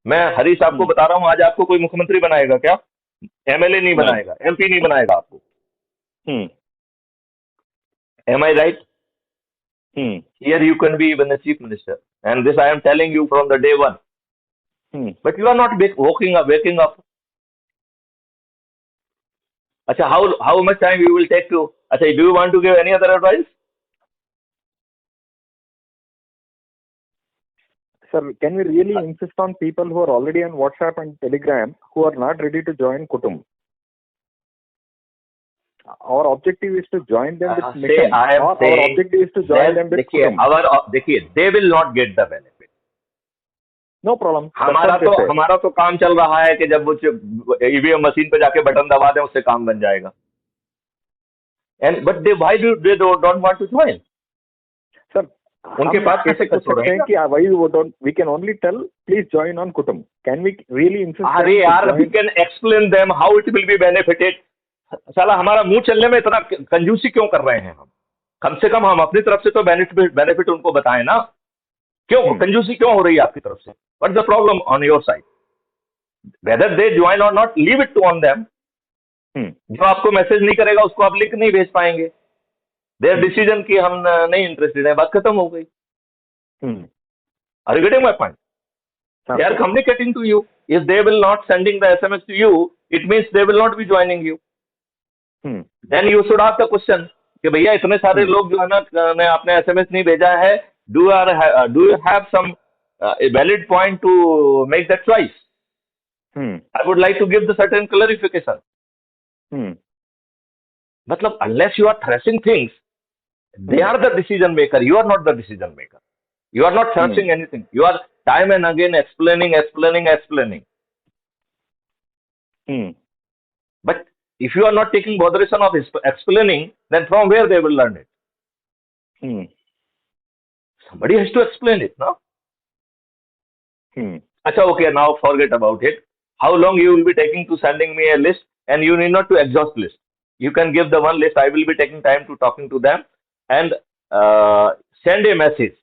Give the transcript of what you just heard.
मैं हरीश आपको हम्म, बता रहा हूँ, आज आपको कोई मुख्यमंत्री बनाएगा क्या? एमएलए नहीं नहीं। बनाएगा, एमपी नहीं बनाएगा आपको। Hmm. Am I right? Hmm. Here you can be even a chief minister, and this I am telling you from the day one. Hmm. But you are not waking up, waking up. Acha, how much time you will take to? Acha, do you want to give any other advice? Sir, can we really insist on people who are already on WhatsApp and Telegram who are not ready to join Kutumb? Our objective is to join them with Say mission, I am or our saying objective is to join that them with देखिए Kutumb. देखिए they will not get the benefit. No problem. हमारा That's तो what they say. हमारा तो काम चल रहा है कि जब वो ईवीएम मशीन पे जाके बटन दबा दें उससे काम बन जाएगा. And but they why do they don't want to join? Sir, उनके हम पास कैसे कैसे पूछ कसूर सकते हैं रहेगा? कि why you don't? We can only tell, please join on Kutumb. Can we really insist them अरे to यार, we join? can explain them how it will be benefited. साला हमारा मुंह चलने में इतना कंजूसी क्यों कर रहे हैं हम? कम से कम हम अपनी तरफ से तो बेनिफिट उनको बताएं ना. क्यों कंजूसी क्यों हो रही है आपकी तरफ से? What's the problem on your side? Whether they join or not, leave it to on them. जो आपको मैसेज नहीं करेगा उसको आप लिंक नहीं भेज पाएंगे. देयर डिसीजन की हम नहीं इंटरेस्टेड है, बात खत्म हो गई. Are you getting my point? They are communicating to you. If they will not sending the SMS to you, it means they will not be joining you. Then you should ask the question कि भैया इतने सारे लोग जो है ना ने आपने SMS नहीं भेजा है, do you have some a valid point to make that choice? I would like to give the certain clarification. मतलब unless you are thrashing things, they are the decision maker. You are not the decision maker. You are not thrashing anything. You are time and again explaining. But if you are not taking botheration of explaining, then from where they will learn it? Somebody has to explain it, no? Acha, okay, now forget about it. How long you will be taking to sending me a list, and you need not to exhaust list. You can give the one list. I will be taking time to talking to them and send a message.